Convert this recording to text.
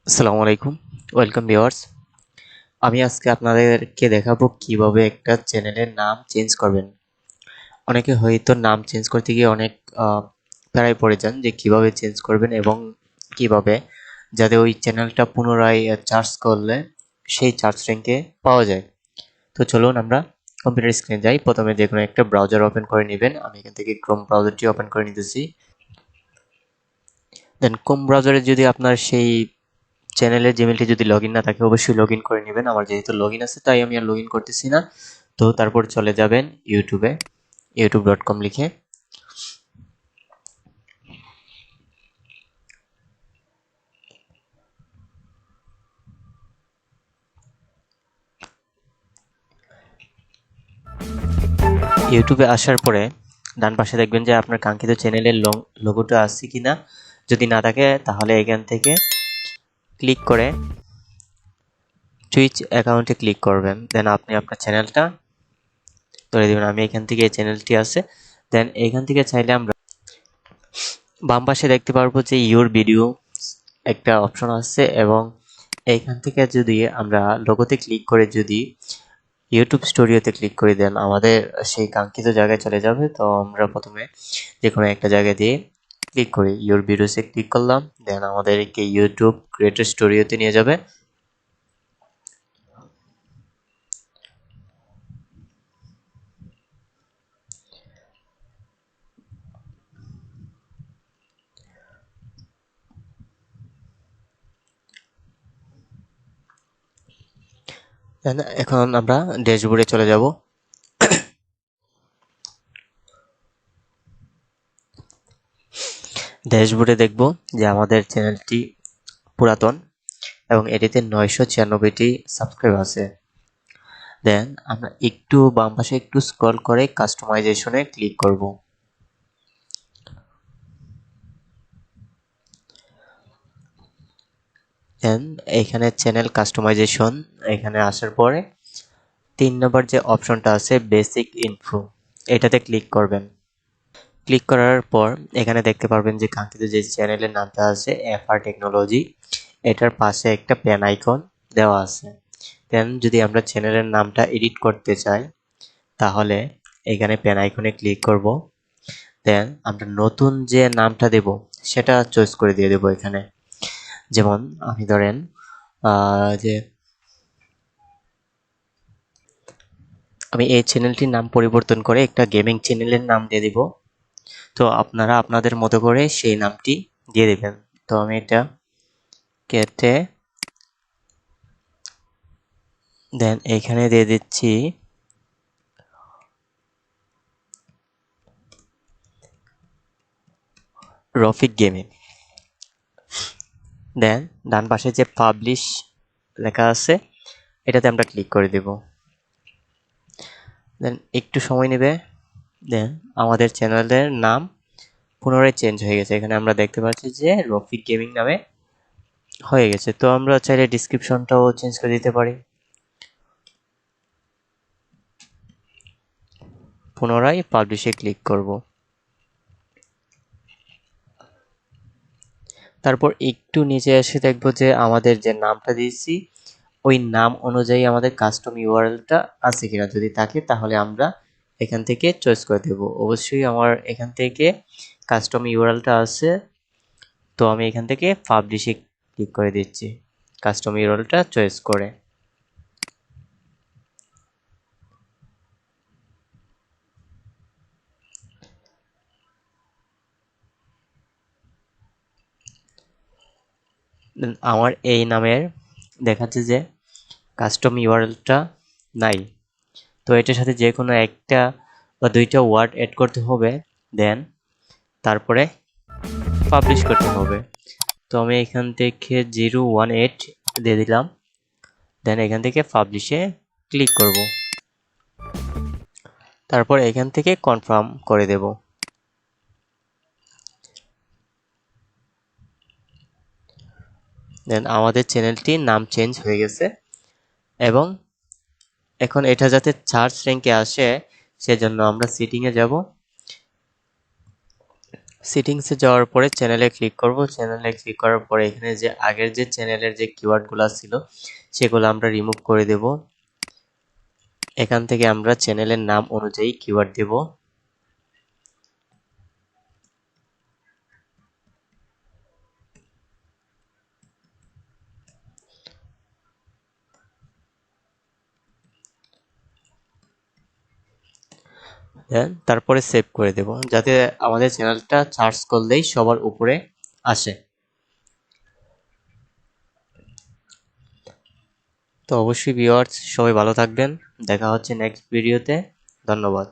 আসসালামু আলাইকুম, welcome viewers. আমি আজকে আপনাদেরকে দেখাবো কিভাবে একটা চ্যানেলের নাম চেঞ্জ করবেন। অনেকে হয়তো নাম চেঞ্জ করতে গিয়ে অনেক প্যারায় পড়ে যান যে কিভাবে চেঞ্জ করবেন এবং কিভাবে যাতে ওই চ্যানেলটা পুনরায় সার্চ করলে সেই সার্চ র্যাঙ্কে পাওয়া যায়। তো চলুন আমরা কম্পিউটার স্ক্রিনে যাই। প্রথমে যে কোনো একটা ব্রাউজার ওপেন করে নেবেন। আমি এখান থেকে ক্রোম ব্রাউজারটি ওপেন করে নিতেছি। দেন ক্রোম ব্রাউজারে যদি আপনার সেই চ্যানেলের জিমেলটি যদি লগ না থাকে অবশ্যই লগ করে নেবেন। আমার যেহেতু লগ আছে তাই আমি আর লগ করতেছি না। তো তারপর চলে যাবেন ইউটিউবে, youtube.com লিখে। ইউটিউবে আসার পরে ডান পাশে দেখবেন যে আপনার কাঙ্ক্ষিত চ্যানেলের লোগোটা আছে কিনা। যদি না থাকে তাহলে এখান থেকে ক্লিক করে সুইচ অ্যাকাউন্টে ক্লিক করবেন। দেন আপনি আপনার চ্যানেলটা ধরে দেবেন। আমি এখান থেকে এই চ্যানেলটি আছে। দেন এখান থেকে চাইলে আমরা বাম পাশে দেখতে পারবো যে ইউর ভিডিও একটা অপশন আছে এবং এইখান থেকে যদি আমরা লোগোতে ক্লিক করে যদি ইউটিউব স্টুডিওতে ক্লিক করে দেন আমাদের সেই কাঙ্ক্ষিত জায়গায় চলে যাবে। তো আমরা প্রথমে যে কোনো একটা জায়গা দিয়ে ক্লিক করি, ইউর ভিডিওসে ক্লিক করলাম। দেন আমাদেরকে ইউটিউব ক্রিয়েটর স্টুডিওতে নিয়ে যাবে। দেন এখন আমরা ড্যাশবোর্ডে চলে যাব। ড্যাশবোর্ডে দেখব যে আমাদের চ্যানেলটি পুরাতন এবং এটিতে 996টি সাবস্ক্রাইব আছে। দেন আমরা একটু বাম পাশে একটু স্ক্রল করে কাস্টমাইজেশনে ক্লিক করব। দেন এখানে চ্যানেল কাস্টমাইজেশন, এখানে আসার পরে 3 নম্বর যে অপশনটা আছে বেসিক ইনফো, এটাতে ক্লিক করবেন। ক্লিক করার পর এখানে দেখতে পারবেন যে কাঙ্ক্ষিত যে চ্যানেলের নামটা আছে এফআর টেকনোলজি, এটার পাশে একটা পেন আইকন দেওয়া আছে। দেন যদি আমরা চ্যানেলের নামটা এডিট করতে চাই তাহলে এখানে পেন আইকনে ক্লিক করব। দেন আমরা নতুন যে নামটা দেব সেটা চয়েস করে দিয়ে দেবো এখানে। যেমন আমি ধরেন যে আমি এই চ্যানেলটির নাম পরিবর্তন করে একটা গেমিং চ্যানেলের নাম দিয়ে দিব। তো আপনারা আপনাদের মতো করে সেই নামটি দিয়ে দেবেন। তো আমি এটা কেটে দেন এখানে দিয়ে দিচ্ছি রফিক গেমিং। দেন ডান পাশে যে পাবলিশ লেখা আছে এটাতে আমরা ক্লিক করে দেব। দেন একটু সময় নেবে। দেন আমাদের চ্যানেলের নাম পুনরায় চেঞ্জ হয়ে গেছে। এখানে আমরা দেখতে পাচ্ছি যে রফিক গেমিং নামে হয়ে গেছে। তো আমরা চাইলে ডিসক্রিপশনটাও চেঞ্জ করে দিতে পারি। পুনরায় পাবলিশে ক্লিক করব। তারপর একটু নিচে এসে দেখব যে আমাদের যে নামটা দিয়েছি ওই নাম অনুযায়ী আমাদের কাস্টম ইউআরএলটা আছে কিনা। যদি থাকে তাহলে আমরা এখান থেকে চয়েস করে দেব। অবশ্যই আমার এখান থেকে কাস্টম ইউআরএলটা আছে। তো আমি এখান থেকে পাবলিশে ক্লিক করে দিচ্ছি কাস্টম ইউআরএলটা চয়েস করে। আমার এই নামের দেখাচ্ছে যে কাস্টম ইউআরএলটা নাই। তো এটার সাথে যে কোনো একটা বা দুইটা ওয়ার্ড অ্যাড করতে হবে। দেন তারপরে পাবলিশ করতে হবে। তো আমি এখান থেকে 018 দিয়ে দিলাম। দেন এখান থেকে পাবলিশে ক্লিক করব। তারপর এখান থেকে কনফার্ম করে দেব। দেন আমাদের চ্যানেলটির নাম চেঞ্জ হয়ে গেছে এবং এখন এটা যাতে সার্চ র্যাঙ্কে আসে সেজন্য আমরা সেটিংয়ে যাব। সেটিংসে যাওয়ার পরে চ্যানেলে ক্লিক করব। চ্যানেলে ক্লিক করার পরে এখানে যে আগের যে চ্যানেলের যে কিওয়ার্ডগুলো ছিল সেগুলো আমরা রিমুভ করে দেব। এখান থেকে আমরা চ্যানেলের নাম অনুযায়ী কিওয়ার্ড দেব। তারপরে সেভ করে দেব যাতে আমাদের চ্যানেলটা সার্চ করলেই সবার উপরে আসে। তো অবশ্যই ভিউয়ার্স সবাই ভালো থাকবেন, দেখা হচ্ছে নেক্সট ভিডিওতে। ধন্যবাদ।